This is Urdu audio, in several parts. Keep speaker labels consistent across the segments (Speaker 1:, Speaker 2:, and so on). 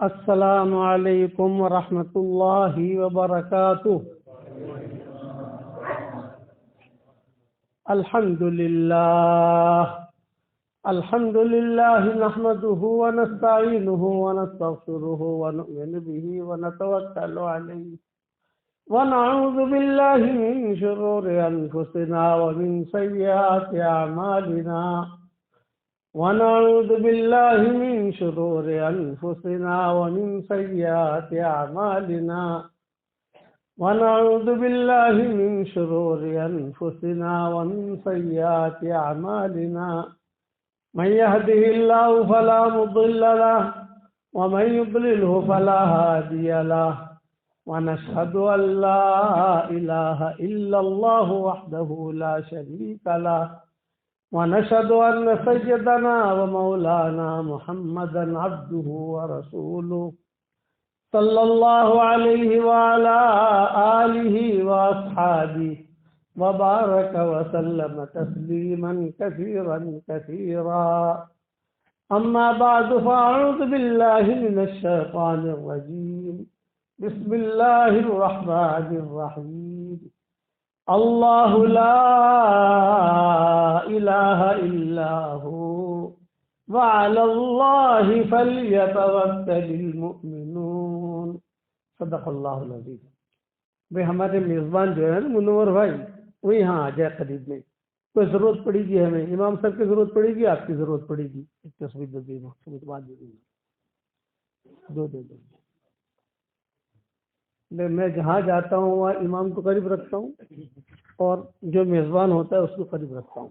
Speaker 1: السلام علیکم ورحمۃ اللہ وبرکاتہ۔ الحمد للہ نحمده ونستعینه ونستغفره ونؤمن به ونتوکل علیہ ونعوذ باللہ من شرور انفسنا ومن سیئات اعمالنا ونعوذ باللہ من شرور انفسنا ومن سیئات اعمالنا ونعوذ باللہ من شرور انفسنا ومن سیئات اعمالنا من يهده الله فلا مضل له ومن يضلله فلا هادي له ونشهد أن لا إله إلا الله وحده لا شريك له ونشهد أن سيدنا ومولانا محمدا عبده ورسوله صلى الله عليه وعلى آله وأصحابه وبارك وسلم تسليما كثيرا كثيرا. أما بعد فأعوذ بالله من الشيطان الرجيم. بسم الله الرحمن الرحيم. الله لا إله إلا هو وعلى الله فليتوكل المؤمنون. صدق اللہ العظیم. بھائی ہمارے میزبان جو ہے نا منور بھائی، وہ یہاں آ جائے قریب میں. کوئی ضرورت پڑے گی ہمیں، امام صاحب کی ضرورت پڑے گی، آپ کی ضرورت پڑے گی، ایک تصویر دے دیں، دو دے دیں. میں جہاں جاتا ہوں وہاں امام کو قریب رکھتا ہوں اور جو میزبان ہوتا ہے اس کو قریب رکھتا ہوں.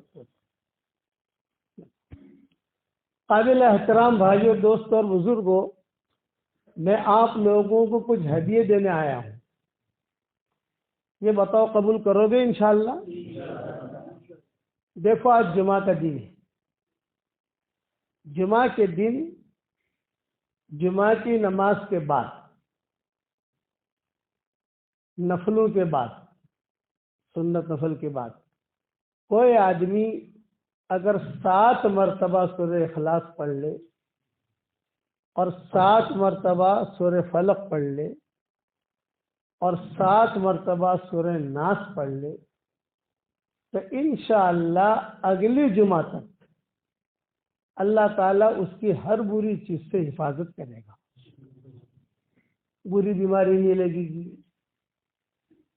Speaker 1: قابل احترام بھائیوں، دوستوں اور بزرگوں، میں آپ لوگوں کو کچھ ہدیے دینے آیا ہوں. یہ بتاؤ قبول کرو گے انشاءاللہ؟ دیکھو آج جمعہ کا دن ہے. جمعہ کے دن جمعہ کی نماز کے بعد، نفلوں کے بعد، سنت نفل کے بعد، کوئی آدمی اگر 7 مرتبہ سورہ اخلاص پڑھ لے اور 7 مرتبہ سورہ فلق پڑھ لے اور 7 مرتبہ سورہ ناس پڑھ لے تو انشاءاللہ اگلی جمعہ تک اللہ تعالیٰ اس کی ہر بری چیز سے حفاظت کرے گا. بری بیماری نہیں لگے گی،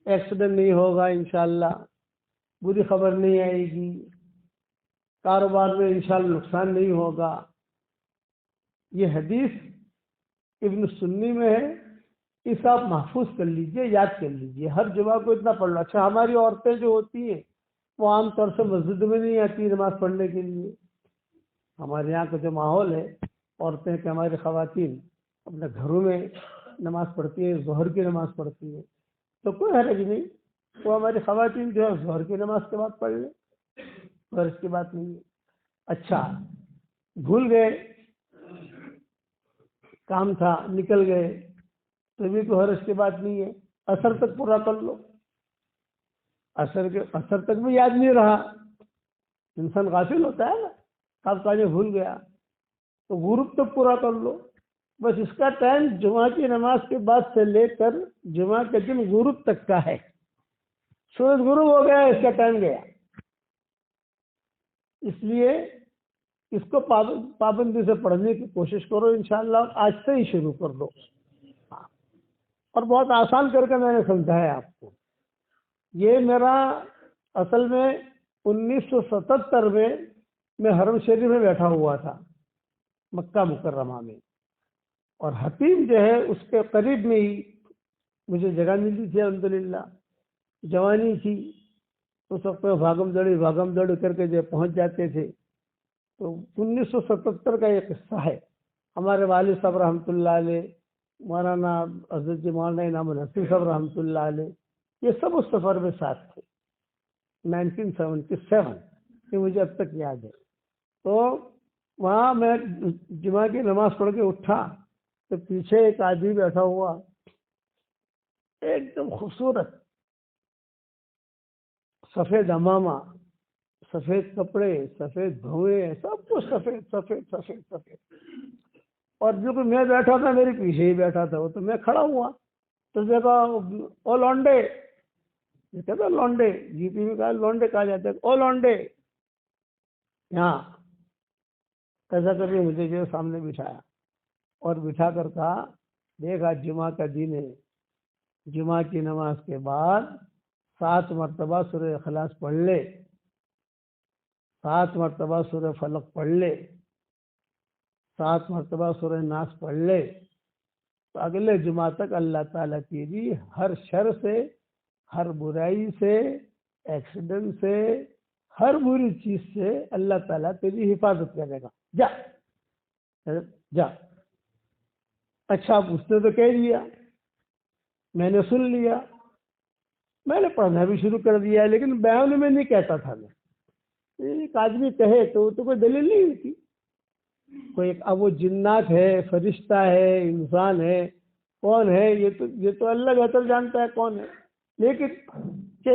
Speaker 1: ایکسیڈنٹ نہیں ہوگا انشاءاللہ، بری خبر نہیں آئے گی، کاروبار میں انشاءاللہ نقصان نہیں ہوگا. یہ حدیث ابن سنی میں ہے، اس آپ محفوظ کر لیجئے، یاد کر لیجئے. ہر جمعہ کو اتنا پڑھ لو. اچھا، ہماری عورتیں جو ہوتی ہیں وہ عام طور سے مسجد میں نہیں آتی نماز پڑھنے کے لیے. ہمارے یہاں کا جو ماحول ہے، عورتیں کہ ہماری خواتین اپنے گھروں میں نماز پڑھتی ہیں، ظہر کی نماز پڑھتی ہیں، تو کوئی حرج نہیں. وہ ہماری خواتین جو ہے ظہر کی نماز کے بعد پڑھ لیں، اور اس کی بات نہیں ہے. اچھا، بھول گئے، کام تھا، نکل گئے، تو بھی تو حرج کی بات نہیں ہے. اثر تک پورا کر لو. اثر تک بھی یاد نہیں رہا، انسان غافل ہوتا ہے نا، کب کاجے بھول گیا، تو غروب تک پورا کر لو. بس اس کا ٹائم جمعہ کی نماز کے بعد سے لے کر جمعہ کے دن غروب تک کا ہے. سورج غروب ہو گیا، اس کا ٹائم گیا. اس لیے اس کو پابندی سے پڑھنے کی کوشش کرو. انشاءاللہ آج سے ہی شروع کر دو. اور بہت آسان کر کے میں نے سمجھایا آپ کو. یہ میرا اصل میں 1977 میں حرم شریف میں بیٹھا ہوا تھا، مکہ مکرمہ میں، اور حتیم جو ہے اس کے قریب میں ہی مجھے جگہ ملی تھی. الحمدللہ جوانی تھی، اس وقت بھاگم دوڑ کر کے جو پہنچ جاتے تھے. تو 1977 کا یہ قصہ ہے. ہمارے والد صاحب رحمۃ اللہ علیہ، مولانا حضرت جی مولانا انعام الحسن صاحب رحمۃ اللہ علیہ، یہ سب اس سفر میں ساتھ تھے. 1977 یہ مجھے اب تک یاد ہے. تو وہاں میں جمعہ کی نماز پڑھ کے اٹھا تو پیچھے ایک آدمی بیٹھا ہوا، ایک دم خوبصورت، سفید امامہ، سفید کپڑے، سفید بھویں، سب کچھ سفید سفید سفید سفید. اور جو کہ میں بیٹھا تھا میرے پیچھے ہی بیٹھا تھا وہ، تو میں کھڑا ہوا تو دیکھا او لونڈے، یہ کہتا لونڈے، جی پی میں کہا لونڈے کہا جاتا ہے، او لونڈے یہاں، ایسا کر کے مجھے جو سامنے بٹھایا اور بٹھا کر کہا دیکھا جمعہ کا دن ہے، جمعہ کی نماز کے بعد 7 مرتبہ سورہ اخلاص پڑھ لے، 7 مرتبہ سورہ فلق پڑھ لے، 7 مرتبہ سورہ ناس پڑھ لے، تو اگلے جمعہ تک اللہ تعالیٰ تیری ہر شر سے، ہر برائی سے، ایکسیڈنٹ سے، ہر بری چیز سے اللہ تعالیٰ تیری حفاظت کرے گا، جا جا۔ اچھا اس نے تو کہہ دیا، میں نے سن لیا، میں نے پڑھنا بھی شروع کر دیا، لیکن بیان میں نہیں کہتا تھا میں، ایک آدمی کہے تو کوئی دلیل نہیں ہوتی، کوئی اب وہ جنات ہے، فرشتہ ہے، انسان ہے، کون ہے یہ تو اللہ بہتر جانتا ہے کون ہے، لیکن کہ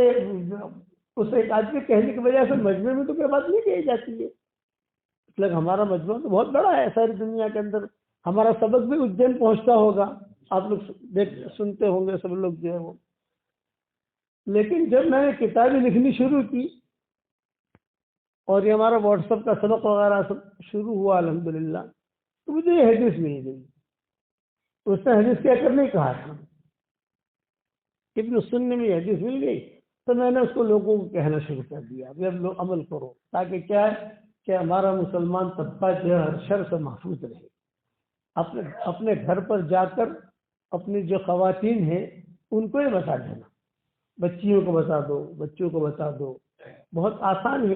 Speaker 1: اس ایک آدمی کہنے کی وجہ سے مجمع میں تو کوئی بات نہیں کہی جاتی ہے، اس لیے ہمارا مجمع تو بہت بڑا ہے ساری دنیا کے اندر، ہمارا سبق بھی اجین پہنچتا ہوگا، آپ لوگ سنتے ہوں گے سب لوگ جو ہے وہ، لیکن جب میں نے کتابیں لکھنی شروع کی اور یہ ہمارا واٹس ایپ کا سبق وغیرہ سب شروع ہوا الحمدللہ، تو مجھے یہ حدیث مل گئی، اس نے حدیث کہہ کر نہیں کہا تھا، ابن سننے میں یہ حدیث مل گئی تو میں نے اس کو لوگوں کو کہنا شروع کر دیا اب لوگ عمل کرو، تاکہ کیا ہے کہ ہمارا مسلمان طبقہ جو ہے ہر شر سے محفوظ رہے، اپنے گھر پر جا کر اپنی جو خواتین ہیں ان کو ہی بتا دینا، بچیوں کو بتا دو، بچوں کو بتا دو، بہت آسان ہے،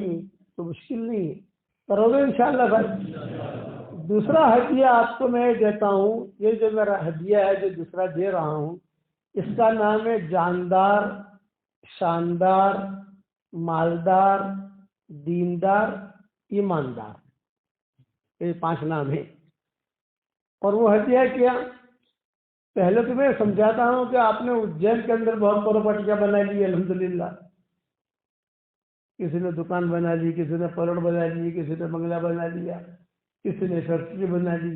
Speaker 1: تو مشکل نہیں ہے، کرو گے انشاءاللہ بھائی۔ دوسرا ہدیہ آپ کو میں دیتا ہوں، یہ جو میرا ہدیہ ہے جو دوسرا دے رہا ہوں، اس کا نام ہے جاندار، شاندار، مالدار، دیندار، ایماندار، یہ 5 نام ہیں، اور وہ ہدیہ کیا، پہلے تو میں سمجھاتا ہوں کہ آپ نے اجین کے اندر بہت پراپرٹیاں بنا لی الحمدللہ، کسی نے دکان بنا لی، کسی نے پلاٹ بنا لی، کسی نے بنگلہ بنا لیا، کسی نے فیکٹری بنا لی،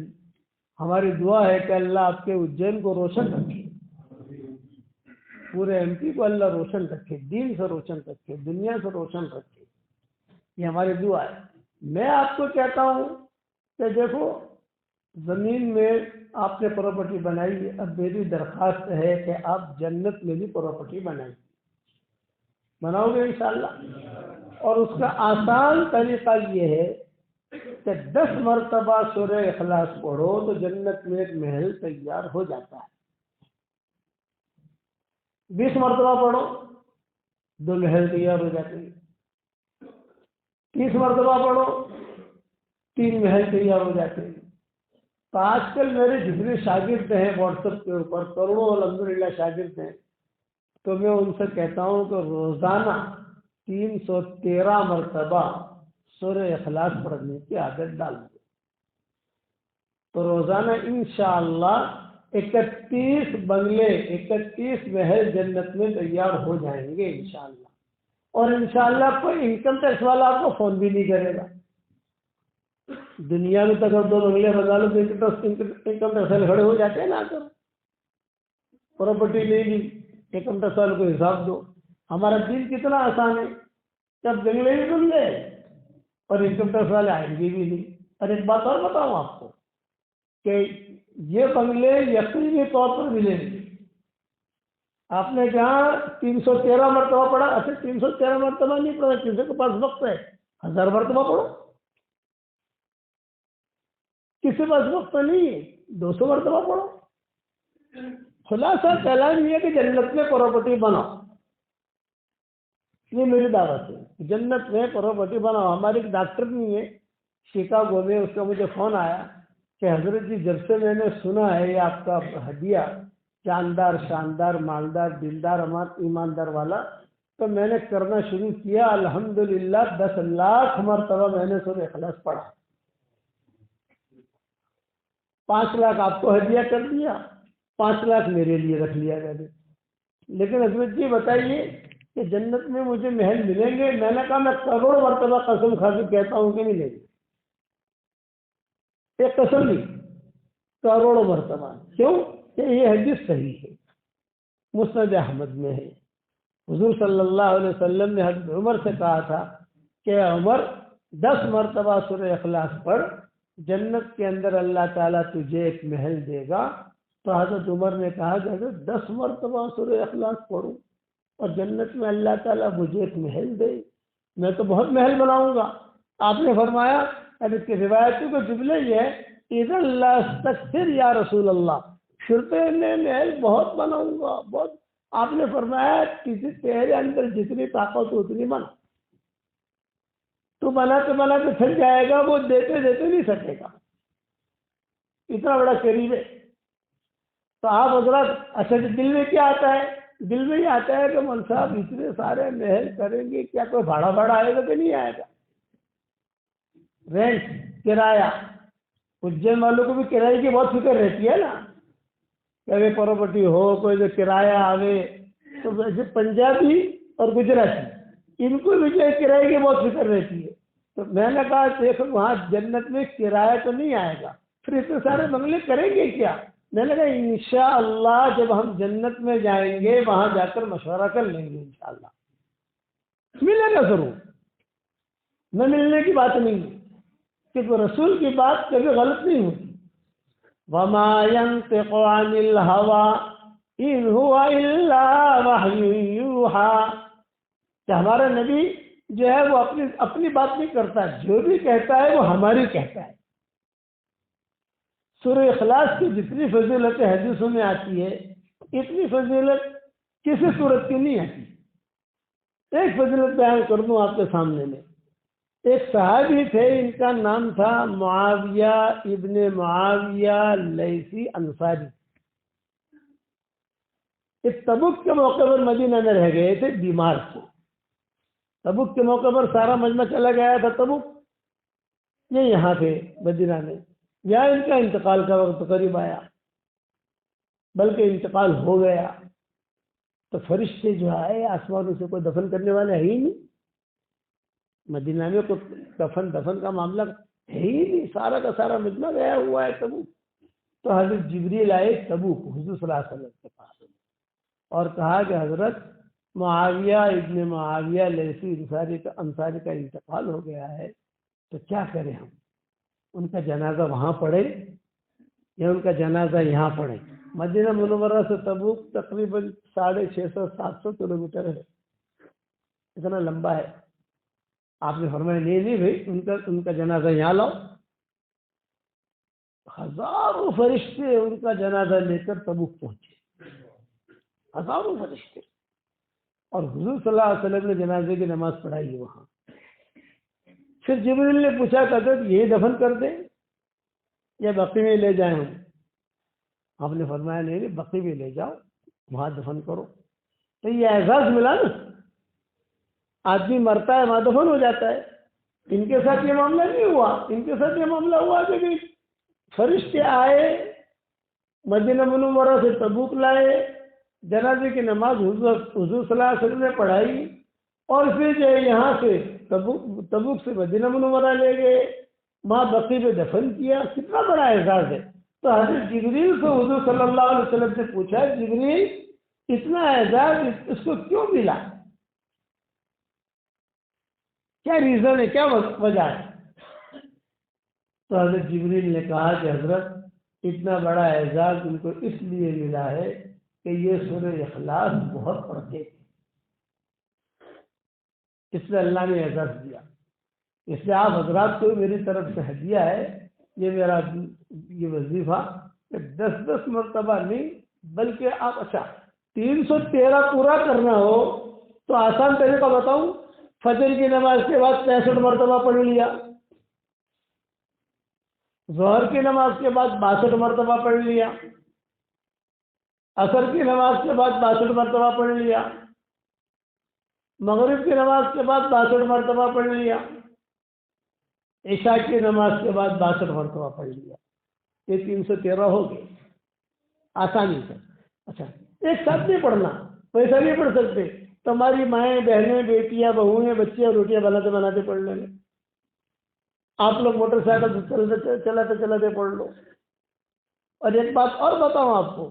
Speaker 1: ہماری دعا ہے کہ اللہ آپ کے اجین کو روشن رکھے، پورے ایم پی کو اللہ روشن رکھے، دین سے روشن رکھے، دنیا سے روشن رکھے، یہ ہماری دعا ہے۔ میں آپ کو کہتا ہوں کہ دیکھو زمین میں آپ نے پراپرٹی بنائی ہے، اب میری درخواست ہے کہ آپ جنت میں بھی پراپرٹی بنائیں، بناؤ گے انشاءاللہ، اور اس کا آسان طریقہ یہ ہے کہ 10 مرتبہ سورہ اخلاص پڑھو تو جنت میں ایک محل تیار ہو جاتا ہے، 20 مرتبہ پڑھو 2 محل تیار ہو جاتے ہیں، 30 مرتبہ پڑھو 3 محل تیار ہو جاتے ہیں۔ تو آج کل میرے جتنے شاگرد ہیں واٹس ایپ کے اوپر کروڑوں الحمدللہ شاگرد ہیں، تو میں ان سے کہتا ہوں کہ روزانہ 313 مرتبہ سورہ اخلاص پڑھنے کی عادت ڈال دو، تو روزانہ انشاءاللہ 31 بنگلے، 31 محل جنت میں تیار ہو جائیں گے انشاءاللہ، اور انشاءاللہ کوئی انکم ٹیکس والا آپ کو فون بھی نہیں کرے گا، دنیا میں تو اگر 2 بنگلے بنا لو تو انکم ٹیکس والے کھڑے ہو جاتے ہیں نا، کر پراپرٹی لے لی، انکم ٹیکس والے کو حساب دو، ہمارا دین کتنا آسان ہے، جب بنگلے بھی بن گئے اور انکم ٹیکس والے آئیں گے بھی نہیں۔ اور ایک بات اور بتاؤں آپ کو کہ یہ بنگلے یقینی طور پر ملیں گے، آپ نے جہاں 313 مرتبہ پڑھا، اچھا 313 مرتبہ نہیں پڑھا، کسی کے پاس وقت ہے 1000 مرتبہ پڑھو، کسی کے پاس وقت نہیں ہے 200 مرتبہ پڑھو، خلاصہ کلام یہ ہے کہ جنت میں پراپرٹی بناؤ، یہ میری دعوت ہے، جنت میں پراپرٹی بناؤ۔ ہمارے ایک ڈاکٹر نہیں ہے شکاگو میں، اس کا مجھے فون آیا کہ حضرت جی جب سے میں نے سنا ہے یہ آپ کا ہدیہ جاندار، شاندار، مالدار، دیندار، ایماندار والا، تو میں نے کرنا شروع کیا، الحمدللہ 10 لاکھ مرتبہ میں نے سورہ اخلاص پڑھا، 5 لاکھ آپ کو ہدیہ کر دیا، 5 لاکھ میرے لیے رکھ لیا میں نے۔ لیکن حضرت جی بتائیے کہ جنت میں مجھے محل ملیں گے؟ میں نے کہا میں کروڑ مرتبہ قسم کھا کے کہتا ہوں کہ ملیں گے، ایک قسم نہیں، کروڑوں مرتبہ. کیوں کہ یہ حدیث صحیح ہے، مسند احمد میں ہے. حضور صلی اللہ علیہ وسلم نے حضرت عمر سے کہا تھا کہ عمر 10 مرتبہ سورہ اخلاص پڑھ، جنت کے اندر اللہ تعالیٰ تجھے ایک محل دے گا. تو حضرت عمر نے کہا کہ حضرت 10 مرتبہ سورہ اخلاص پڑھوں اور جنت میں اللہ تعالیٰ مجھے ایک محل دے، میں تو بہت محل بناؤں گا. آپ نے فرمایا حدیث کی روایتوں کو جملے یہ ہے، اذا لا استکثر یا رسول اللہ، پھر تو میں محل بہت بناؤں گا بہت. آپ نے فرمایا تیرے اندر جتنی طاقت ہو اتنی بنا، تو بناتے تھک جائے گا، وہ دیتے نہیں سکے گا، اتنا بڑا قریب ہے. تو آپ حضرات اچھا دل میں کیا آتا ہے؟ دل میں یہ آتا ہے کہ مول صاحب اتنے سارے محل کریں گے، کیا کوئی بھاڑا آئے گا کہ نہیں آئے گا؟ رینٹ، کرایہ. اجین والوں کو بھی کرائے کی بہت فکر رہتی ہے نا، کہ پراپرٹی ہو کوئی جو کرایہ آوے. تو ویسے پنجابی اور گجراتی ان کو بھی جو ہے کرائے کی بہت فکر رہتی ہے. تو میں نے کہا دیکھو وہاں جنت میں کرایہ تو نہیں آئے گا، پھر اتنے سارے بنگلے کریں گے کیا؟ میں نے کہا انشاءاللہ جب ہم جنت میں جائیں گے وہاں جا کر مشورہ کر لیں گے، انشاءاللہ ملے گا ضرور. نہ ملنے کی بات نہیں ہے، کہ رسول کی بات کبھی غلط نہیں ہوتی. وَمَا يَنطِقُ عَنِ الْهَوَىٰ إِنْ هُوَ إِلَّا وَحْيٌ يُوحَىٰ، کہ ہمارا نبی جو ہے وہ اپنی بات نہیں کرتا، جو بھی کہتا ہے وہ ہماری کہتا ہے. سورہ اخلاص کی جتنی فضیلت حدیثوں میں آتی ہے اتنی فضیلت کسی صورت کی نہیں آتی. ایک فضیلت بیان کر دوں آپ کے سامنے میں. ایک صحابی تھے، ان کا نام تھا معاویہ ابن معاویہ لیثی انصاری. اس تبوک کے موقع پر مدینہ میں رہ گئے تھے بیمار تھے. تبوک کے موقع پر سارا مجمع چلا گیا تھا تبوک، یہ یہاں تھے مدینہ میں. یا ان کا انتقال کا وقت قریب آیا، بلکہ انتقال ہو گیا. تو فرشتے جو آئے آسمانوں سے، کوئی دفن کرنے والے ہے ہی نہیں. مدینہ میں کوئی دفن کا معاملہ ہے ہی نہیں، سارا کا سارا مجمع گیا ہوا ہے تبوک. تو حضرت جبریل آئے تبوک حضور صلی اللہ علیہ وسلم کے پاس اور کہا کہ حضرت معاویہ ابن معاویہ لیثی انصاری کا انتقال ہو گیا ہے، تو کیا کریں ہم؟ ان کا جنازہ وہاں پڑھے یا ان کا جنازہ یہاں پڑھے؟ مدینہ منورہ سے تبوک تقریباً 650-700 کلومیٹر ہے، اتنا لمبا ہے. آپ نے فرمایا نہیں بھائی ان کا جنازہ یہاں لاؤ. ہزاروں فرشتے ان کا جنازہ لے کر تبوک پہنچے، ہزاروں فرشتے. اور حضور صلی اللہ علیہ وسلم نے جنازے کی نماز پڑھائی وہاں. پھر جبریل نے پوچھا کہ یہی دفن کر دیں یا بقی میں لے جائیں ہم؟ آپ نے فرمایا نہیں بقی میں لے جاؤ، وہاں دفن کرو. تو یہ اعزاز ملا نا، آدمی مرتا ہے وہاں دفن ہو جاتا ہے. ان کے ساتھ یہ معاملہ نہیں ہوا، ان کے ساتھ یہ معاملہ ہوا کہ فرشتے آئے مدینہ منورہ سے تبوک لائے، جنازے کی نماز حضور صلی اللہ علیہ وسلم نے پڑھائی، اور پھر جو یہاں سے تبوک سے مدینہ منورہ لے گئے، وہاں بقی میں دفن کیا. کتنا بڑا اعزاز ہے. تو حضرت جبریل سے حضور صلی اللہ علیہ وسلم سے پوچھا جبریل اتنا اعزاز اس کو کیوں ملا؟ کیا ریزن ہے، کیا وجہ ہے؟ تو حضرت جبریل نے کہا کہ حضرت اتنا بڑا اعزاز ان کو اس لیے ملا ہے کہ یہ سورہ اخلاص بہت پڑھتے تھے، اس لیے اللہ نے اعزاز دیا. اس لیے آپ حضرات کو میری طرف سے ہدیہ ہے یہ میرا یہ وظیفہ کہ 10 مرتبہ نہیں بلکہ آپ 313 پورا کرنا ہو تو آسان طریقہ بتاؤں، فجر کی نماز کے بعد 65 مرتبہ پڑھ لیا، ظہر کی نماز کے بعد 62 مرتبہ پڑھ لیا، عصر کی نماز کے بعد 62 مرتبہ پڑھ لیا، مغرب کی نماز کے بعد 62 مرتبہ پڑھ لیا، عشاء کی نماز کے بعد 62 مرتبہ پڑھ لیا. یہ 313 ہو گئے آسانی سے. اچھا ایک ساتھ نہیں پڑھنا، ویسا نہیں پڑھ سکتے. تمہاری مائیں بہنیں بیٹیاں بہویں بچے روٹیاں بناتے بناتے پڑھ لیں گے. آپ لوگ موٹر سائیکل چلاتے چلاتے پڑھ لو. اور ایک بات اور بتاؤں آپ کو،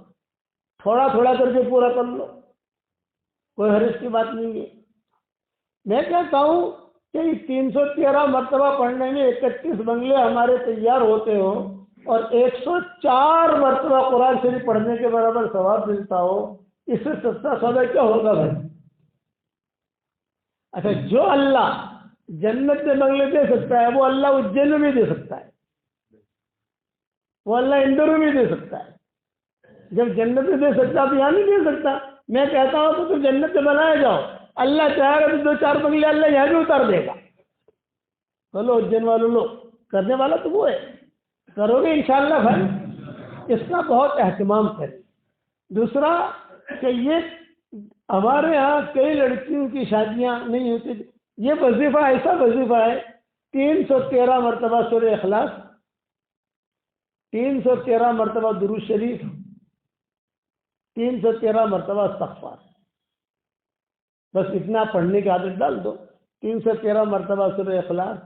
Speaker 1: تھوڑا تھوڑا کر کے پورا کر لو، کوئی حرج کی بات نہیں ہے۔ میں کہتا ہوں کہ 313 مرتبہ پڑھنے میں 31 بنگلے ہمارے تیار ہوتے ہوں اور 104 مرتبہ قرآن شریف پڑھنے کے برابر ثواب ملتا ہو، اس سے سستا سودا کیا ہوگا بھائی؟ اچھا، جو اللہ جنت میں بنگلے دے سکتا ہے وہ اللہ اجین میں بھی دے سکتا ہے، وہ اللہ اندور میں بھی دے سکتا ہے۔ جب جنت میں دے سکتا تو یہاں نہیں دے سکتا۔ میں کہتا ہوں تو تم جنت میں بنائے جاؤ، اللہ چاہے گا تو 2-4 بنگلے اللہ یہاں بھی اتار دے گا۔ چلو اجین والوں لو، کرنے والا تو وہ ہے، کرو گے انشاءاللہ بھائی، اس کا بہت اہتمام کریں۔ دوسرا کہ یہ ہمارے ہاں کئی لڑکیوں کی شادیاں نہیں ہوتی، یہ وظیفہ ایسا وظیفہ ہے، 313 مرتبہ سورہ اخلاص، 313 مرتبہ درود شریف، 313 مرتبہ استغفار، بس اتنا پڑھنے کی عادت ڈال دو۔ 313 مرتبہ سورہ اخلاص،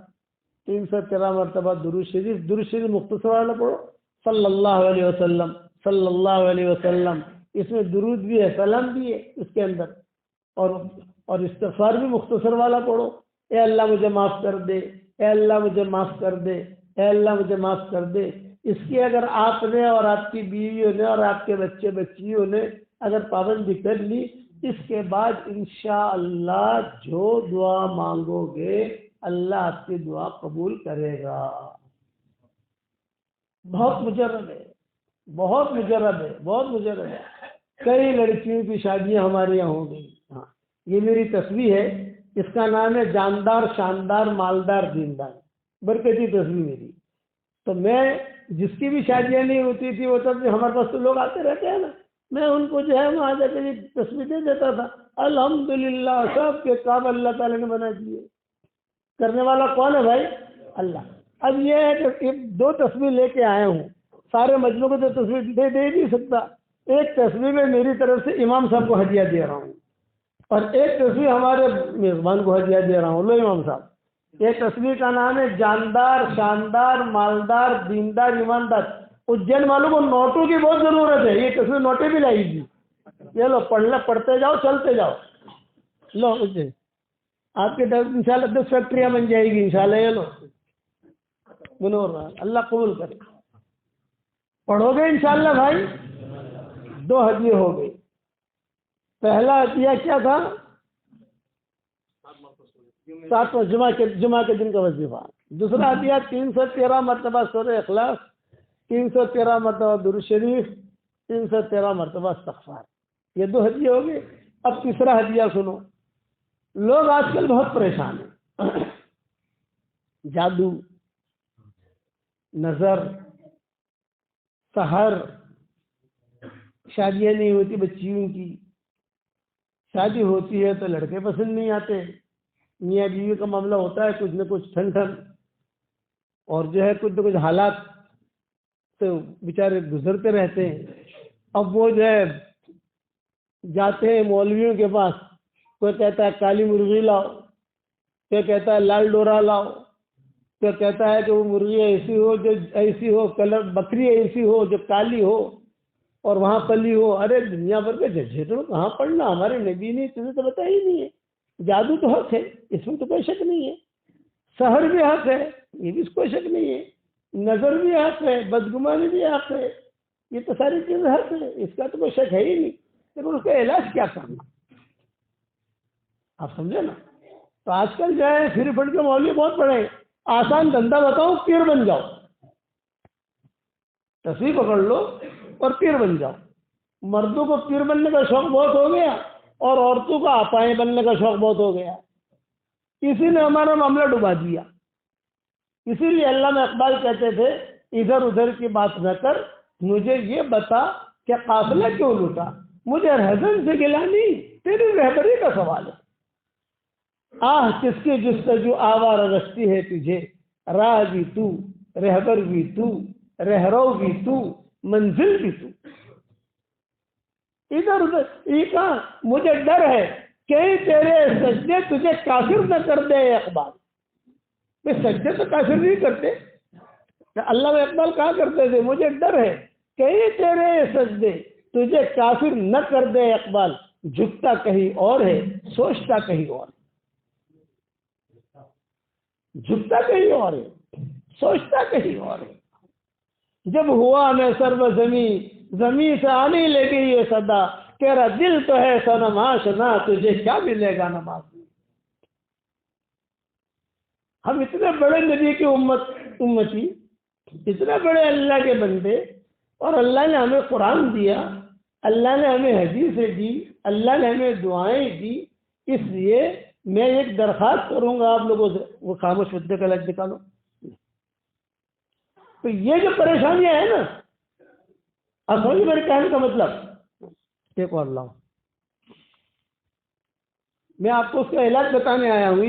Speaker 1: 313 مرتبہ درود شریف، درود شریف مختصر والا پڑھو، صلی اللہ علیہ وسلم، صلی اللہ علیہ وسلم، اس میں درود بھی ہے، سلام بھی ہے اس کے اندر، اور استغفار بھی مختصر والا پڑھو، اے اللہ مجھے معاف کر دے، اے اللہ مجھے معاف کر دے، اے اللہ مجھے معاف کر دے۔ اس کی اگر آپ نے اور آپ کی بیویوں نے اور آپ کے بچے بچیوں نے اگر پابندی کر لی، اس کے بعد انشاءاللہ جو دعا مانگو گے اللہ آپ کی دعا قبول کرے گا۔ بہت مجرب ہے، بہت مجرب ہے، بہت مجرب ہے۔ کئی لڑکیوں کی شادیاں ہمارے یہاں ہو گئی۔ ہاں، یہ میری تصویر ہے، اس کا نام ہے جاندار شاندار مالدار دیندار، برکتی تصویر میری۔ تو میں جس کی بھی شادیاں نہیں ہوتی تھی وہ تب ہمارے پاس تو لوگ آتے رہتے ہیں نا، میں ان کو جو ہے وہاں جا کے تصویر دے دیتا تھا۔ الحمدللہ سب کے کام اللہ تعالیٰ نے بنا دیے۔ کرنے والا کون ہے بھائی؟ اللہ۔ اب یہ ہے کہ 2 تصویر لے کے آئے ہوں، سارے مجموعے کو تو تصویر دے نہیں سکتا۔ ایک تصویر میں میری طرف سے امام صاحب کو ہدیہ دے رہا ہوں، اور ایک تصویر ہمارے میزبان کو ہدیہ دے رہا ہوں۔ لو امام صاحب، یہ تصویر کا نام ہے جاندار شاندار مالدار دیندار ایماندار۔ اجین والوں کو نوٹوں کی بہت ضرورت ہے، یہ تصویر نوٹیں بھی لائے گی۔ یہ لو، پڑھتے جاؤ، چلتے جاؤ۔ لو اجین، آپ کے انشاءاللہ 10 فیکٹریاں بن جائے گی انشاءاللہ۔ یہ لو منور، اللہ قبول کرے۔ پڑھو گے انشاءاللہ بھائی؟ 2 ہدیے ہو گئے۔ پہلا ہدیہ کیا تھا؟ 7 جمعہ کے دن کا وظیفہ۔ دوسرا ہدیہ 313 مرتبہ سورہ اخلاص، 313 مرتبہ درود شریف، 313 مرتبہ استغفار۔ یہ 2 ہدیے ہو گئے۔ اب تیسرا ہدیہ سنو۔ لوگ آج کل بہت پریشان ہیں، جادو، نظر، سحر، شادیاں نہیں ہوتی بچیوں کی، شادی ہوتی ہے تو لڑکے پسند نہیں آتے، میاں بیوی کا معاملہ ہوتا ہے کچھ نہ کچھ ٹھن ٹھن، اور جو ہے کچھ نہ کچھ حالات سے بیچارے گزرتے رہتے ہیں۔ اب وہ جو ہے جاتے ہیں مولویوں کے پاس، کوئی کہتا ہے کالی مرغی لاؤ، کوئی کہتا ہے لال ڈورا لاؤ، کوئی کہتا ہے کہ وہ مرغی ایسی ہو جو ایسی ہو، کلر بکری ایسی ہو جو کالی ہو اور وہاں پلی ہو۔ ارے دنیا بھر کے جھجھیٹوں کہاں پڑھنا، ہمارے نبی نے تمہیں تو بتایا ہی نہیں ہے۔ جادو تو حق ہے، اس میں تو کوئی شک نہیں ہے، سحر بھی حق ہے، یہ بھی کوئی شک نہیں ہے، نظر بھی حق ہے، بدگمانی بھی حق ہے، یہ تو ساری چیزیں حق ہے، اس کا تو کوئی شک ہے ہی نہیں، لیکن اس کا علاج کیا کرنا، آپ سمجھے نا۔ تو آج کل جو ہے پھر پھٹ کے مولوی بہت پڑے، آسان دھندا بتاؤ، پیر بن جاؤ، تصویر پکڑ لو اور پیر بن جاؤ۔ مردوں کو پیر بننے کا شوق بہت ہو گیا اور عورتوں کو آپائیں بننے کا شوق بہت ہو گیا، اسی نے ہمارا معاملہ ڈبا دیا۔ اسی لیے علامہ اقبال کہتے تھے ادھر ادھر کی بات نہ کر، مجھے یہ بتا کہ قافلہ کیوں لوٹا، مجھے رہزن سے گلا نہیں، تیری رہبری کا سوال ہے۔ آہ کس کی جستجو آوارہ رستی ہے تجھے، راہ بھی تو، رہبر بھی تو، رہرو بھی تو، منزل بھی تو۔ ادھر ادھر یہ کہاں، مجھے ڈر ہے کہیں تیرے سجدے تجھے کافر نہ کر دے اقبال۔ میں سجدے تو کافر نہیں کرتے، اللہ میں اقبال کہاں کرتے تھے، مجھے ڈر ہے کہیں تیرے یہ سجدے تجھے کافر نہ کر دے اقبال، جھکتا کہیں اور ہے سوچتا کہیں اور ہے، جھکتا کہیں اور ہے سوچتا کہیں اور ہے۔ جب ہوا میں سرو زمین سے آنے لگی یہ صدا، تیرا دل تو ہے صنم آشنا، تجھے کیا ملے گا نماز میں۔ ہم اتنے بڑے نبی کی امتی، اتنے بڑے اللہ کے بندے، اور اللہ نے ہمیں قرآن دیا، اللہ نے ہمیں حدیثیں دی، اللہ نے ہمیں دعائیں دی۔ اس لیے میں ایک درخواست کروں گا آپ لوگوں سے، وہ خاموش مدے کا لگ نکالو۔ تو یہ جو پریشانیاں ہیں نا، اصل میرے کہنے کا مطلب ایک اور لاؤ، میں آپ کو اس کا علاج بتانے آیا ہوں۔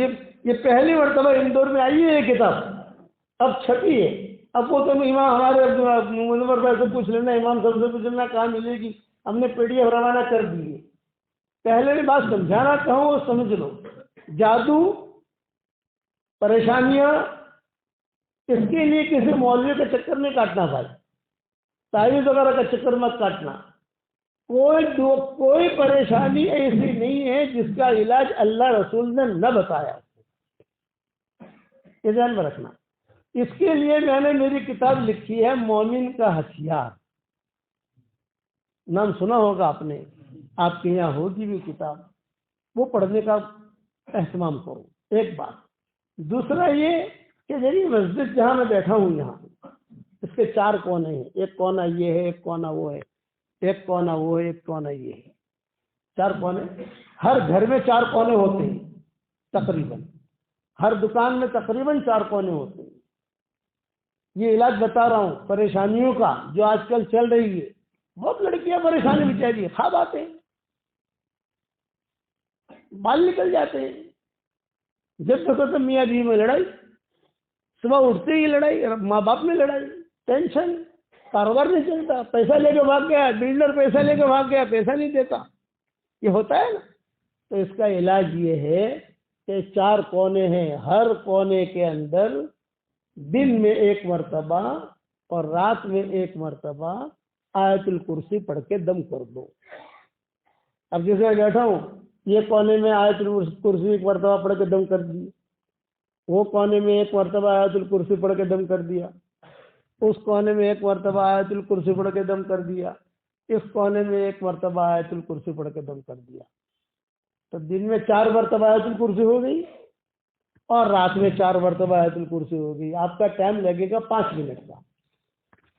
Speaker 1: یہ پہلی مرتبہ اندور میں آئی ہے یہ کتاب، اب چھپی ہے۔ اب وہ تم امام ہمارے منور بھائی سے پوچھ لینا، امام صاحب سے پوچھ لینا کہاں ملے گی، ہم نے پی ڈی ایف روانہ کر دی ہے۔ پہلے بھی بات سمجھانا چاہوں وہ سمجھ لو، جادو، پریشانیاں، اس کے لیے کسی مولوی کا چکر نہیں کاٹنا بھائی، تعویذ وغیرہ کا چکر مت کاٹنا۔ کوئی پریشانی ایسی نہیں ہے جس کا علاج اللہ رسول نے نہ بتایا، یہ ذہن میں رکھنا۔ اس کے لیے میں نے میری کتاب لکھی ہے مومن کا ہتھیار، نام سنا ہوگا آپ نے، آپ کے یہاں ہوگی بھی کتاب، وہ پڑھنے کا اہتمام کرو، ایک بات۔ دوسرا یہ کہ میری مسجد جہاں میں بیٹھا ہوں یہاں، اس کے 4 کونے ہیں، ایک کونا یہ ہے، ایک کونا وہ ہے، ایک کونا وہ ہے، ایک کونا یہ ہے، 4 کونے۔ ہر گھر میں 4 کونے ہوتے ہیں تقریباً، ہر دکان میں تقریباً 4 کونے ہوتے ہیں۔ یہ علاج بتا رہا ہوں پریشانیوں کا جو آج کل چل رہی ہے۔ بہت لڑکیاں پریشانی بچاری، خواب آتے ہیں، بال نکل جاتے ہیں، جب دیکھو تو میاں بیوی میں لڑائی، صبح اٹھتے ہی لڑائی، ماں باپ میں لڑائی، ٹینشن، کاروبار نہیں چلتا، پیسہ لے کے بھاگ گیا، بلڈر پیسہ لے کے بھاگ گیا، پیسہ نہیں دیتا، یہ ہوتا ہے نا۔ تو اس کا علاج یہ ہے کہ 4 کونے ہیں، ہر کونے کے اندر دن میں 1 مرتبہ اور رات میں 1 مرتبہ آیت الکرسی پڑھ کے دم کر دو۔ اب جیسے میں بیٹھا ہوں، یہ کونے میں آیت الکرسی 1 مرتبہ پڑھ کے دم کر دی، وہ کونے میں 1 مرتبہ آیت الکرسی پڑھ کے دم کر دیا، اس کونے میں 1 مرتبہ آیت الکرسی پڑھ کے دم کر دیا، اس کونے میں 1 مرتبہ آیت الکرسی پڑھ کے دم کر دیا۔ تو دن میں 4 مرتبہ آیت الکرسی ہو گئی اور رات میں 4 مرتبہ آیت الکرسی ہو گئی۔ آپ کا ٹائم لگے گا 5 منٹ کا۔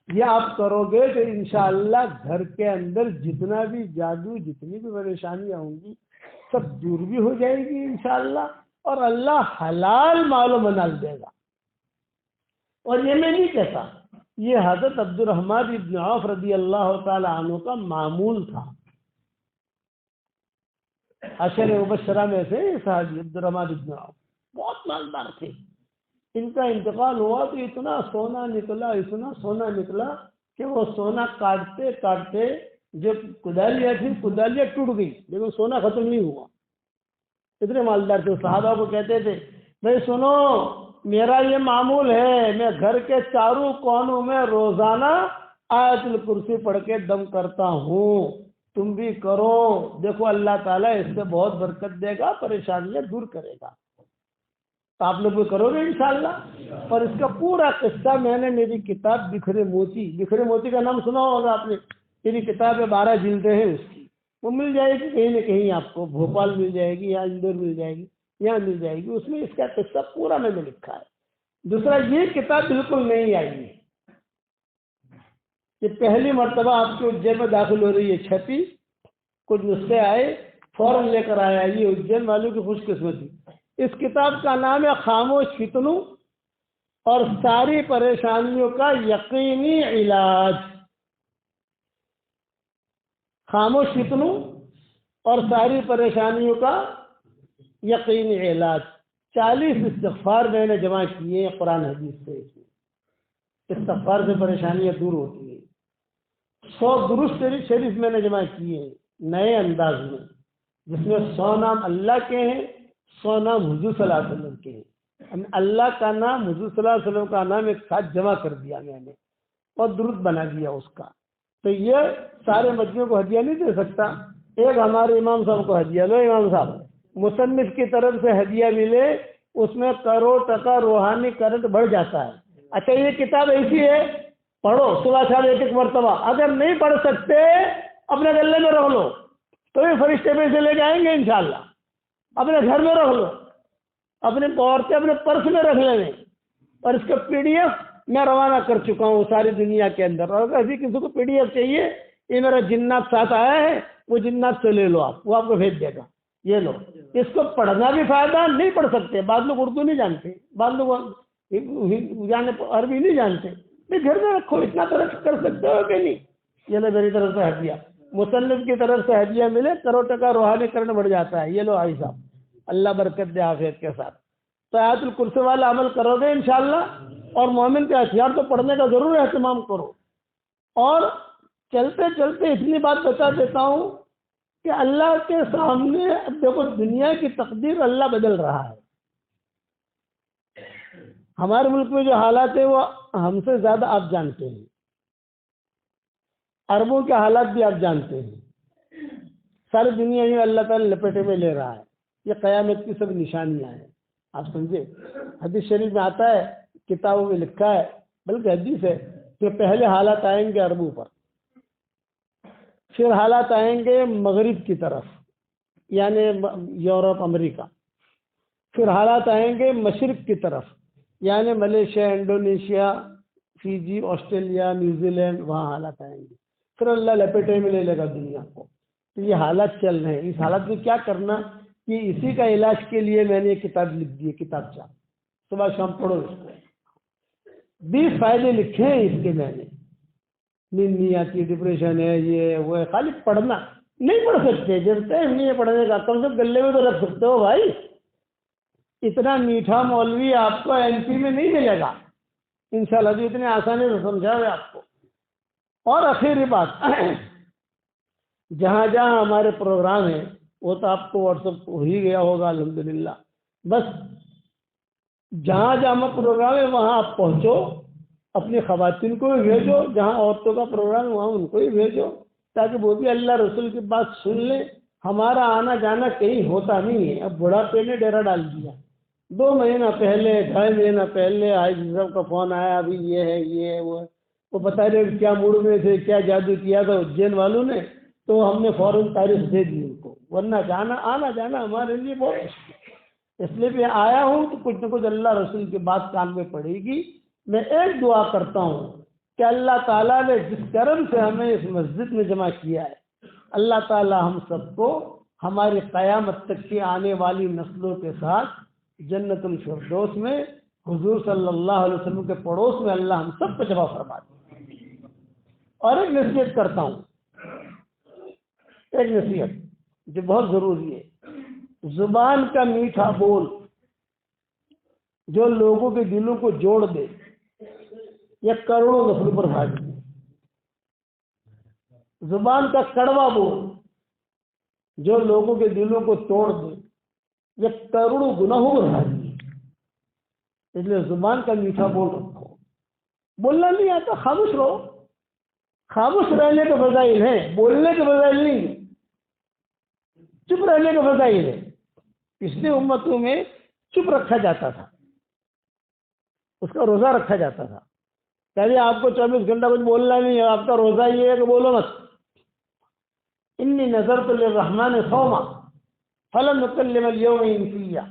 Speaker 1: یہ آپ کرو گے تو انشاءاللہ گھر کے اندر جتنا بھی جادو، جتنی بھی پریشانیاں ہوں گی سب دور بھی ہو جائے گی انشاءاللہ، اور اللہ حلال مال و منال دے گا۔ اور یہ میں نہیں کہتا، یہ حضرت عبد الرحمن ابن عوف رضی اللہ تعالی عنہ کا معمول تھا۔ عشر مبشرہ میں سے صحابی عبد الرحمن ابن عوف بہت مالدار تھے۔ ان کا انتقال ہوا تو اتنا سونا نکلا، اتنا سونا نکلا کہ وہ سونا کاٹتے کاٹتے جب کدالیاں تھی، کدالیاں ٹوٹ گئی لیکن سونا ختم نہیں ہوا، اتنے مالدار تھے۔ صحابہ کو کہتے تھے بھائی سنو، میرا یہ معمول ہے، میں گھر کے 4 کونوں میں روزانہ آیت الکرسی پڑھ کے دم کرتا ہوں، تم بھی کرو، دیکھو اللہ تعالیٰ اس سے بہت برکت دے گا، پریشانیاں دور کرے گا۔ تو آپ لوگ بھی کرو گے انشاءاللہ۔ اور اس کا پورا قصہ میں نے میری کتاب بکھرے موتی کا نام سنا ہوگا آپ نے، میری کتاب 12 جلدیں ہیں اس کی، وہ مل جائے گی کہیں نہ کہیں، آپ کو بھوپال مل جائے گی، یہاں اندور مل جائے گی، یہاں مل جائے گی، اس میں اس کا قصہ پورا میں نے لکھا ہے۔ دوسرا، یہ کتاب بالکل نہیں آئی ہے، یہ پہلی مرتبہ آپ کے اجین میں داخل ہو رہی ہے، چھپی، کچھ نسخے آئے فوراً لے کر آیا، یہ اجین والوں کی خوش قسمتی۔ اس کتاب کا نام ہے خاموش فتنوں اور ساری پریشانیوں کا یقینی علاج۔ خاموش فتنوں اور ساری پریشانیوں کا یقینی علاج۔ 40 استغفار میں نے جمع کیے ہیں قرآن حدیث سے، استغفار سے پریشانیاں دور ہوتی ہیں۔ 100 درود شریف میں نے جمع کیے ہیں نئے انداز میں، جس میں 100 نام اللہ کے ہیں، 100 نام حضور صلی اللہ علیہ وسلم کے ہیں۔ اللہ کا نام، حضور صلی اللہ علیہ وسلم کا نام ایک ساتھ جمع کر دیا میں نے، اور درود بنا دیا اس کا۔ تو یہ سارے مجموعے کو ہدیہ نہیں دے سکتا. ایک ہمارے امام صاحب کو ہدیہ لو. امام صاحب مصنف کی طرف سے ہدیہ ملے اس میں کروڑ ٹکا روحانی کرنٹ بڑھ جاتا ہے. اچھا یہ کتاب ایسی ہے پڑھو صبح شام ایک مرتبہ. اگر نہیں پڑھ سکتے اپنے گلے میں رکھ لو تو یہ فرشتے میں سے لے جائیں گے انشاءاللہ. اپنے گھر میں رکھ لو, اپنے عورتیں اپنے پرس میں رکھ لیں. اور اس کا PDF میں روانہ کر چکا ہوں ساری دنیا کے اندر. اور اگر کسی کو PDF چاہیے یہ میرا جنات ساتھ آیا ہے, وہ جنات سے لے لو آپ, وہ آپ کو بھیج دے گا. یہ لو. اس کو پڑھنا بھی فائدہ, نہیں پڑھ سکتے. بعض لوگ اردو نہیں جانتے, بعض لوگ عربی نہیں جانتے. گھر میں رکھو, اتنا تو کر سکتے ہو کہ نہیں. یہ لو میری طرف سے ہدیہ, مصنف کی طرف سے ہدیہ ملے کروڑ ٹکا روحانی کرنٹ بڑھ جاتا ہے. یہ لو آئی صاحب, اللہ برکت دے عافیت کے ساتھ. تو آیت الکرسی والا عمل کرو گے انشاءاللہ. اور مومن کے ہتھیار تو پڑھنے کا ضرور اہتمام کرو. اور چلتے چلتے اتنی بات بتا دیتا ہوں کہ اللہ کے سامنے اب دیکھو دنیا کی تقدیر اللہ بدل رہا ہے. ہمارے ملک میں جو حالات ہیں وہ ہم سے زیادہ آپ جانتے ہیں. عربوں کے حالات بھی آپ جانتے ہیں. ساری دنیا ہی اللہ تعالیٰ لپیٹے میں لے رہا ہے. یہ قیامت کی سب نشانیاں ہیں, آپ سمجھے. حدیث شریف میں آتا ہے, کتابوں میں لکھا ہے, بلکہ حدیث ہے کہ پہلے حالات آئیں گے عربوں پر, پھر حالات آئیں گے مغرب کی طرف یعنی یورپ امریکہ, پھر حالات آئیں گے مشرق کی طرف یعنی Malaysia Indonesia Fiji Australia New Zealand حالات آئیں گے. پھر اللہ لپیٹے میں لے لے گا دنیا کو. تو یہ حالات چل رہے ہیں. اس حالات میں کیا کرنا, کہ اسی کا علاج کے لیے میں نے ایک کتاب لکھ دی ہے, کتاب چاہ صبح شام پڑھو اس کو. 20 فائدے لکھے ہیں اس کے میں نے. نیند نہیں آتی, ڈپریشن ہے, یہ وہ ہے. خالی پڑھنا نہیں پڑھ سکتے, جب ٹائم نہیں ہے پڑھنے کا کم سے کم گلے میں تو رکھ سکتے ہو بھائی. اتنا میٹھا مولوی آپ کو MP میں نہیں ملے گا انشاءاللہ, جو اتنے آسانی سے سمجھا ہے آپ کو. اور آخری بات, جہاں جہاں ہمارے پروگرام ہیں وہ تو آپ کو واٹس ایپ ہو ہی گیا ہوگا الحمدللہ. بس جہاں جہاں پروگرام ہے وہاں آپ پہنچو, اپنی خواتین کو بھی بھیجو, جہاں عورتوں کا پروگرام ہے وہاں ان کو بھی بھیجو, تاکہ وہ بھی اللہ رسول کی بات سن لیں. ہمارا آنا جانا کہیں ہوتا نہیں ہے. اب بڑھاپے نے ڈیرا ڈال دیا. 2 مہینہ پہلے 2.5 مہینہ پہلے آج صاحب کا فون آیا, ابھی یہ ہے یہ ہے وہ ہے. وہ بتا رہے کیا موڈ میں تھے, کیا جادو کیا تھا اجین والوں نے, تو ہم نے فوراً تاریخ دے دی ان کو. ورنہ آنا جانا ہمارے لیے بہت مشکل ہے. اس لیے میں آیا ہوں تو کچھ نہ کچھ اللہ رسول کی بات کان میں پڑے گی. میں ایک دعا کرتا ہوں کہ اللہ تعالیٰ نے جس کرم سے ہمیں اس مسجد میں جمع کیا ہے, اللہ تعالیٰ ہم سب کو ہماری قیامت تک کی آنے والی نسلوں کے ساتھ جنت الفردوس میں حضور صلی اللہ علیہ وسلم کے پڑوس میں اللہ ہم سب کو جمع فرما دے. اور ایک نصیحت کرتا ہوں, ایک نصیحت جو بہت ضروری ہے. زبان کا میٹھا بول جو لوگوں کے دلوں کو جوڑ دے, یہ کروڑوں نسلوں پر بھاری. زبان کا کڑوا بول جو لوگوں کے دلوں کو توڑ دے, یہ کروڑوں گناہوں پر بھاری. اس لیے زبان کا میٹھا بول رکھو. بولنا نہیں آتا خاموش رہو. خاموش رہنے کے فضائل ہیں, بولنے کے فضائل نہیں. چپ رہنے کے فضائل ہے. پچھلی امتوں میں چپ رکھا جاتا تھا, اس کا روزہ رکھا جاتا تھا. کہ آپ کو 24 گھنٹہ کچھ بولنا نہیں ہے, آپ کا روزہ یہ ہے کہ بولو مت. انی نذرت للرحمن صوما فلن اکلم اليوم انسیا.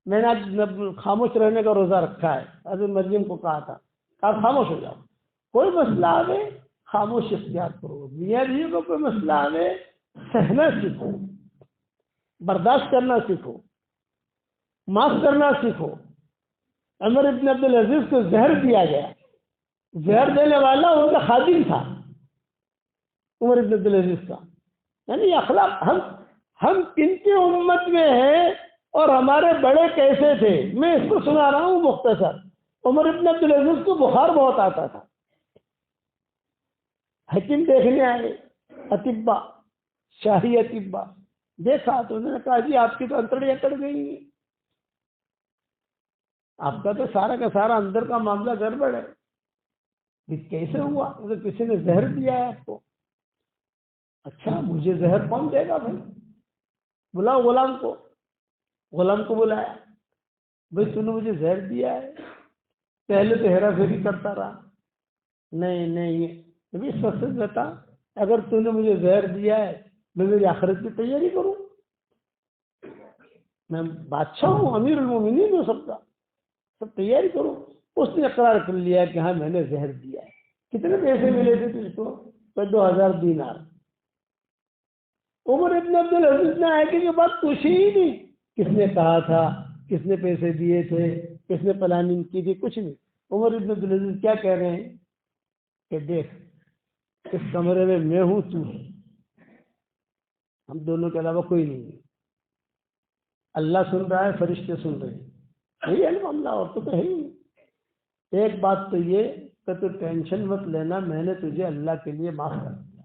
Speaker 1: میں نے آج خاموش رہنے کا روزہ رکھا ہے. حضرت مریم کو کہا تھا آپ خاموش ہو جاؤ. کوئی مسئلہ آئے خاموش اختیار کرو. میاں بیوی کو کوئی مسئلہ آئے سہنا سیکھو, برداشت کرنا سیکھو, معاف کرنا سیکھو. عمر ابن عبدالعزیز کو زہر دیا گیا, زہر دینے والا ان کا خادم تھا عمر ابن عبدالعزیز کا. یعنی یہ اخلاق ہم کن کی امت میں ہیں اور ہمارے بڑے کیسے تھے. میں اس کو سنا رہا ہوں مختصر. عمر ابن عبدالعزیز کو بخار بہت آتا تھا. حکیم دیکھنے آئے, اطباء, شاہی اطباء دیکھا تو انہوں نے کہا جی آپ کی تو انتڑیاں کٹ گئی ہیں, آپ کا تو سارا کا سارا اندر کا معاملہ گڑبڑ ہے. کیسے ہوا؟ کسی نے زہر دیا ہے آپ کو. اچھا مجھے زہر کون دے گا بھائی؟ بلاؤ غلام کو. غلام کو بلایا. بھائی تو نے مجھے زہر دیا ہے. پہلے تو ہیرا پھیری کرتا رہا. نہیں ابھی سچ سچ بتا, اگر تو نے مجھے زہر دیا ہے میں میری آخرت کی تیاری کروں. میں بادشاہ ہوں, امیر المومنین ہوں, سب کا سب تیاری کروں. اس نے اقرار کر لیا کہ ہاں میں نے زہر دیا ہے. کتنے پیسے ملے تھے تجھ کو؟ 2000 دینار. عمر ابن عبدالعزیز نے آئے کہ بات پوچھی ہی نہیں, کس نے کہا تھا, کس نے پیسے دیے تھے, کس نے پلاننگ کی تھی, کچھ نہیں. عمر ابن عبدالعزیز کیا کہہ رہے ہیں کہ دیکھ اس کمرے میں ہوں, تو ہے, ہم دونوں کے علاوہ کوئی نہیں ہے. اللہ سن رہا ہے, فرشتے سن رہے ہیں, یہی ہے نا معاملہ, اور تو ہے ہی. ایک بات تو یہ کہ تو ٹینشن مت لینا, میں نے تجھے اللہ کے لیے معاف کر دیا.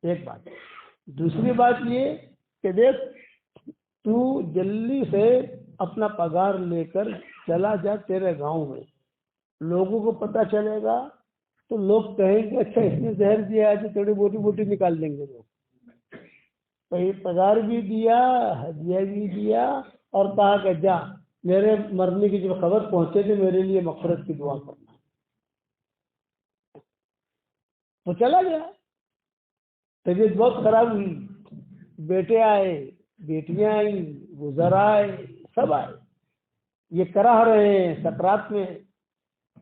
Speaker 1: ایک بات. دوسری بات یہ کہ دیکھ تو جلدی سے اپنا پگار لے کر چلا جا تیرے گاؤں میں. لوگوں کو پتہ چلے گا تو لوگ کہیں گے اچھا اس نے زہر دیا ہے, تو تھوڑی موٹی موٹی نکال دیں گے لوگ. کہیں پگار بھی دیا, ہدیہ بھی دیا, اور کہا کہ جا میرے مرنے کی جب خبر پہنچے تو میرے لیے مغفرت کی دعا کرنا. تو چلا گیا. طبیعت بہت خراب ہوئی, بیٹے آئے, بیٹیاں آئیں, وزراء آئے, سب آئے, یہ کرا رہے ہیں سکرات میں.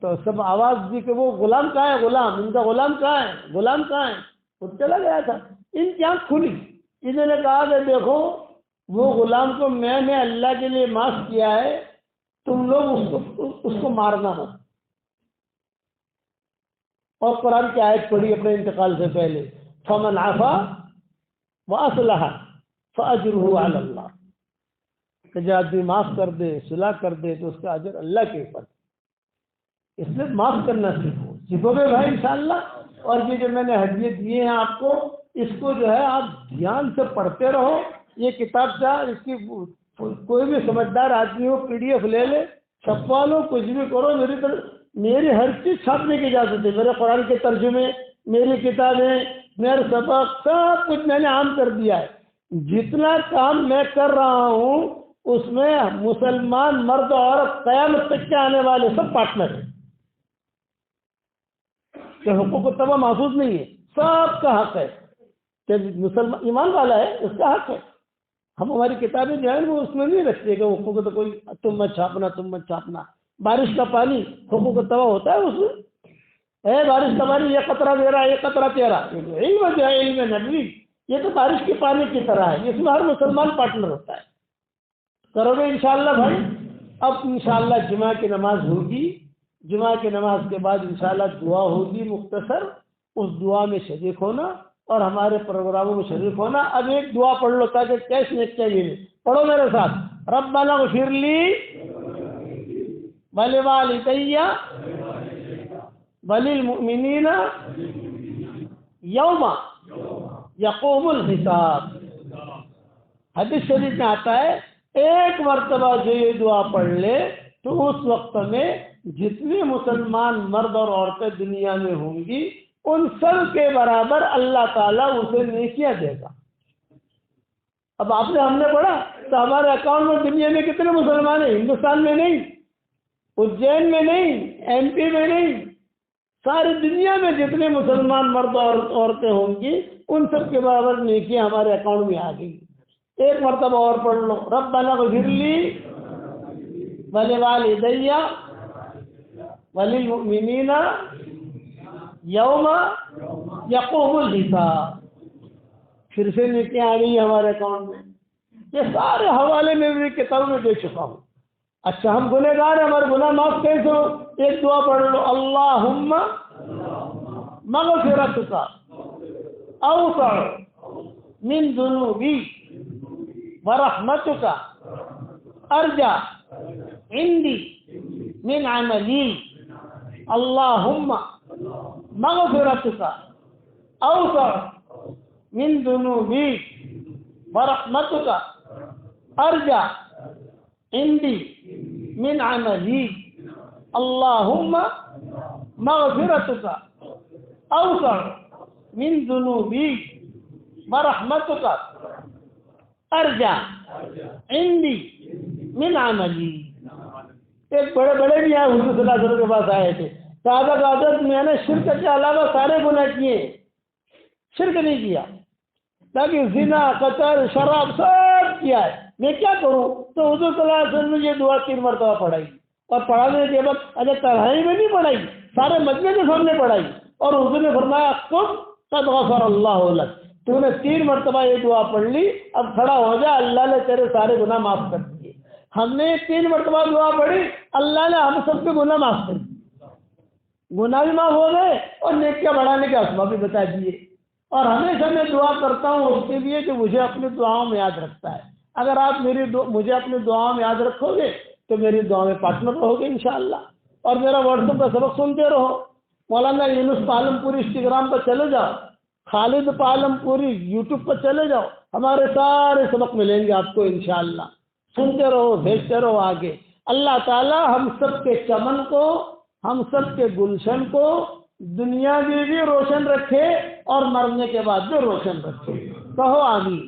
Speaker 1: تو سب آواز دی کہ وہ غلام کہاں ہے, غلام, ان کا غلام کہاں ہے, غلام کہاں ہے. وہ چلا گیا تھا. ان کی آنکھ کھلی, انہوں نے کہا کہ دیکھو وہ غلام کو میں نے اللہ کے لیے معاف کیا ہے, تم لوگ اس کو مارنا مت. اور قرآن کی آیت پڑھی اپنے انتقال سے پہلے, فمن عفا واصلح فاجرہ علی اللہ, کہ جو آدمی معاف کر دے, صلح کر دے, تو اس کا اجر اللہ کے اوپر. اس لیے معاف کرنا سیکھو گے بھائی انشاءاللہ. اور یہ جو میں نے ہدیے دیے ہیں آپ کو, اس کو جو ہے آپ دھیان سے پڑھتے رہو. یہ کتاب چاہ اس کی کوئی بھی سمجھدار آدمی ہو PDF لے لے, چھپوا لو, کچھ بھی کرو. میری ہر چیز چھاپنے کی اجازت ہے. میرے قرآن کے ترجمے, میری کتابیں, میرے سبق, سب کچھ میں نے عام کر دیا ہے. جتنا کام میں کر رہا ہوں اس میں مسلمان مرد اور عورت قیامت تک کے آنے والے سب پارٹنر ہیں. کہ حقوق الطبع محفوظ نہیں ہے, سب کا حق ہے. کہ مسلمان ایمان والا ہے اس کا حق ہے. ہم ہماری کتابیں جو ہیں وہ اس میں نہیں رکھتے کہ حقوق تو کوئی تم مت چھاپنا, تم مت چھاپنا. بارش کا پانی حقوق الطبع ہوتا ہے اس میں, اے بارش کا پانی یہ قطرہ میرا, یہ قطرہ تیرا. علم جو ہے علم نبوی, یہ تو بارش کے پانی کی طرح ہے, اس میں ہر مسلمان پارٹنر ہوتا ہے. کرو گے انشاءاللہ بھائی. اب انشاءاللہ جمعہ کی نماز ہوگی, جمعہ کی نماز کے بعد انشاءاللہ دعا ہوگی مختصر. اس دعا میں شریک ہونا اور ہمارے پروگراموں میں شریک ہونا. اب ایک دعا پڑھ لو تاکہ کیش نیک کے لیے پڑھو میرے ساتھ. ربنا اغفر لی ولوالدی وللمؤمنین یوم یقوم الحساب. حدیث شریف میں آتا ہے ایک مرتبہ جو یہ دعا پڑھ لے تو اس وقت میں جتنے مسلمان مرد اور عورتیں دنیا میں ہوں گی ان سب کے برابر اللہ تعالیٰ اسے نیکیاں دے گا. اب آپ نے, ہم نے پڑھا تو ہمارے اکاؤنٹ میں دنیا میں کتنے مسلمان ہیں؟ ہندوستان میں نہیں, اجین میں نہیں, MP میں نہیں, ساری دنیا میں جتنے مسلمان مرد اور عورتیں ہوں گی ان سب کے برابر نیکیاں ہمارے اکاؤنٹ میں آ گئی. ایک مرتبہ اور پڑھ لو, ربنا اغفر لی ولوالدی وللمؤمنین یوم یقوم الحساب. پھر سے نیکیاں آ گئی ہمارے اکاؤنٹ میں. یہ سارے حوالے میں بھی کتابوں میں دے چکا ہوں. اچھا ہم گنہگار ہیں, ہمارے گناہ معاف کیسے ہو؟ ایک دعا پڑھ لو, اللہم مغفرتک اوسع من ذنوبی ورحمتک ارجع عندی من عملی. اللہم مغفرتک اوسع من ذنوبی ورحمتک ارجع عندی من عملی. اللہم مغفرتک اوسع من ذنوبی ورحمتک ارجع عندی من عملی. ایک بڑے بڑے بھی آئے حضور صلی اللہ علیہ وسلم کے پاس آئے تھے. کہا کہ حضرت میں نے شرک کے علاوہ سارے گناہ کیے، شرک نہیں کیا، لیکن زنا، قتل، شراب سب کیا ہے، میں کیا کروں؟ تو حضور صلی اللہ علیہ وسلم نے یہ دعا 3 مرتبہ پڑھائی، اور پڑھانے کے بعد اگر تنہائی میں نہیں پڑھائی، سارے مجمع کے سامنے پڑھائی، اور حضور نے فرمایا قم قد غفر اللہ لک، تو نے 3 مرتبہ یہ دعا پڑھ لی، اب کھڑا ہو جا، اللہ نے تیرے سارے گناہ معاف کر دیے. ہم نے 3 مرتبہ دعا پڑھی، اللہ نے ہم سب کے گناہ معاف کر دیے، گناہ بھی معاف ہو گئے اور نیکیاں بڑھانے کے اسباب بھی بتا دیے. اور ہمیشہ میں دعا کرتا ہوں اس کے لیے کہ مجھے اپنی دعاؤں میں یاد رکھتا ہے. اگر آپ مجھے اپنی دعاؤں میں یاد رکھو گے تو میری دعا میں پارٹنر رہو گے انشاءاللہ. اور میرا واٹس ایپ کا سبق سنتے رہو. مولانا یونس پالم پوری انسٹاگرام پر چلے جاؤ، خالد پالم پوری یوٹیوب پر چلے جاؤ، ہمارے سارے سبق ملیں گے آپ کو انشاءاللہ. سنتے رہو، بھیجتے رہو آگے. اللہ تعالی ہم سب کے چمن کو، ہم سب کے گلشن کو دنیا میں بھی روشن رکھے اور مرنے کے بعد بھی روشن رکھے. کہو آمین.